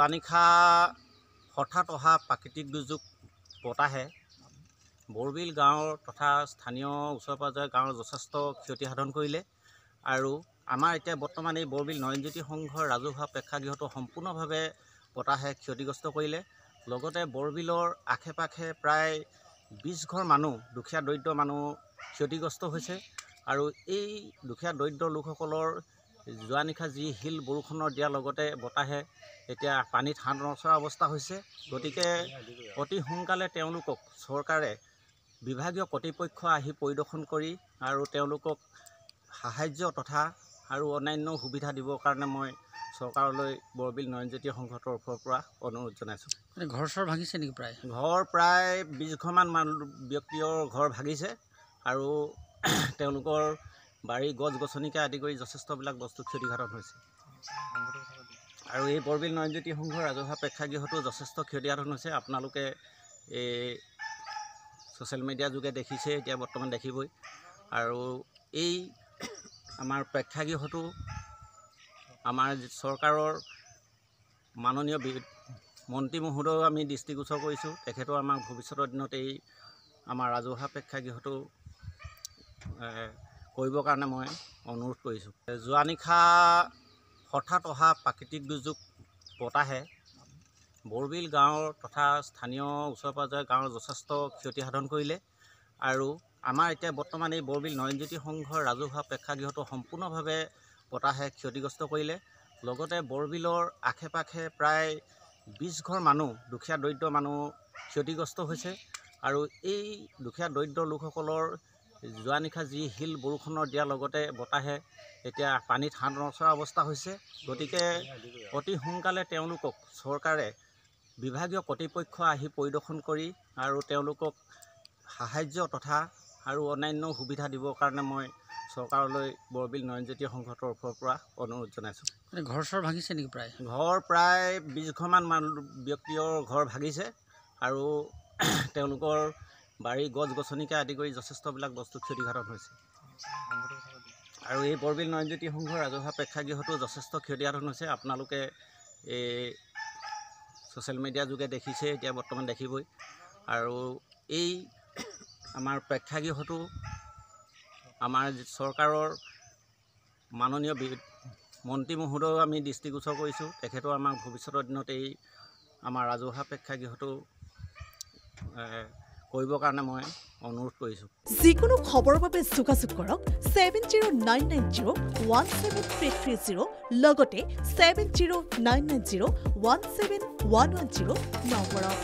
যোৱা নিশা হঠাৎ অহা প্ৰাকৃতিক দুৰ্যোগ বতাহে বৰবিল গাঁৱৰ তথা স্থানীয় ওচৰে পাঁজৰে গাঁৱৰ যথেষ্ট ক্ষতি সাধন কৰিলে আৰু আমাৰ এতিয়া বৰ্তমান এই বৰবিল নয়নজ্যোতি সংঘৰ ৰাজহুৱা প্ৰেক্ষাগৃহটো সম্পূৰ্ণভাৱে বতাহে ক্ষতিগ্ৰস্ত কৰিলে। লগতে বৰবিলৰ আশে পাশে প্ৰায় 20 ঘৰ মানুহ দুখীয়া দৰিদ্ৰ মানুহ ক্ষতিগ্ৰস্ত হৈছে আৰু এই দুখীয়া দৰিদ্ৰ লোকসকলৰ যোৱা নিশা যি শিল বৰষুণৰ দিয়াৰ লগতে বতাহে এতিয়া পানীত হাত নচৰা অৱস্থা হৈছে। গতিকে অতি সোনকালে তেওঁলোকক চৰকাৰে বিভাগীয় কৰ্তৃপক্ষ আহি পৰিদৰ্শন কৰি আৰু তেওঁলোকক সাহায্য তথা আৰু অন্যান্য সুবিধা দিবৰ কাৰণে মই চৰকাৰলৈ বৰবিল নয়নজ্যোতি সংঘৰ তৰফৰ পৰা অনুৰোধ জনাইছোঁ। ঘৰ চৰ ভাঙিছে নেকি? প্ৰায় 20 ঘৰমান ব্যক্তিৰ ঘৰ ভাগিছে আৰু তেওঁলোকৰ বাৰী গছ গছনিকে আদি কৰি যথেষ্টবিলাক বস্তু ক্ষতিসাধন হৈছে আৰু এই বৰবিল নয়নজ্যোতি সংঘৰ ৰাজহুৱা প্ৰেক্ষাগৃহতো যথেষ্ট ক্ষতিসাধন হৈছে। আপোনালোকে এই ছ'চিয়েল মিডিয়াৰ যোগে দেখিছে, এতিয়া বৰ্তমান দেখিবই। আৰু এই আমাৰ প্ৰেক্ষাগৃহটো আমাৰ চৰকাৰৰ মাননীয় মন্ত্ৰী মহোদয়ও আমি দৃষ্টিগোচৰ কৰিছোঁ। তেখেতেও আমাক ভৱিষ্যতৰ দিনত এই আমাৰ ৰাজহুৱা প্ৰেক্ষাগৃহটো কৰিবৰ কাৰণে মই অনুৰোধ কৰিছোঁ। যোৱা নিশা হঠাৎ অহা প্ৰাকৃতিক দুৰ্যোগ বতাহে বৰবিল গাঁৱৰ তথা স্থানীয় ওচৰে পাঁজৰে গাঁৱৰ যথেষ্ট ক্ষতি সাধন কৰিলে আৰু আমাৰ এতিয়া বৰ্তমান এই বৰবিল নয়নজ্যোতি সংঘৰ ৰাজহুৱা প্ৰেক্ষাগৃহটো সম্পূৰ্ণভাৱে বতাহে ক্ষতিগ্ৰস্ত কৰিলে। লগতে বৰবিলৰ আশে পাশে প্ৰায় 20 ঘৰ মানুহ দুখীয়া দৰিদ্ৰ মানুহ ক্ষতিগ্ৰস্ত হৈছে আৰু এই দুখীয়া দৰিদ্ৰ লোকসকলৰ যোৱা নিশা যি শিল বৰষুণৰ দিয়াৰ লগতে বতাহে এতিয়া পানীত হাত নচৰা অৱস্থা হৈছে। গতিকে অতি সোনকালে তেওঁলোকক চৰকাৰে বিভাগীয় কৰ্তৃপক্ষ আহি পৰিদৰ্শন কৰি আৰু তেওঁলোকক সাহায্য তথা আৰু অন্যান্য সুবিধা দিবৰ কাৰণে মই চৰকাৰলৈ বৰবিল নয়নজ্যোতি সংঘৰ তৰফৰ পৰা অনুৰোধ জনাইছোঁ। ঘৰ চৰ ভাঙিছে নেকি? প্ৰায় 20 ঘৰমান ব্যক্তিৰ ঘৰ ভাগিছে আৰু তেওঁলোকৰ বাৰী গছ গছনিকে আদি কৰি যথেষ্টবিলাক বস্তু ক্ষতিসাধন হৈছে আৰু এই বৰবিল নয়নজ্যোতি সংঘৰ ৰাজহুৱা প্ৰেক্ষাগৃহতো যথেষ্ট ক্ষতিসাধন হৈছে। আপোনালোকে এই ছ'চিয়েল মিডিয়াৰ যোগে দেখিছে, এতিয়া বৰ্তমান দেখিবই। আৰু এই আমাৰ প্ৰেক্ষাগৃহটো আমাৰ চৰকাৰৰ মাননীয় মন্ত্ৰী মহোদয়ও আমি দৃষ্টিগোচৰ কৰিছোঁ। তেখেতেও আমাক ভৱিষ্যতৰ দিনত এই আমাৰ ৰাজহুৱা প্ৰেক্ষাগৃহটো কৰিবৰ কাৰণে মই অনুৰোধ কৰিছোঁ। যিকোনো খবৰৰ বাবে যোগাযোগ কৰক 7099017330 লগতে 7099017110 নম্বৰত।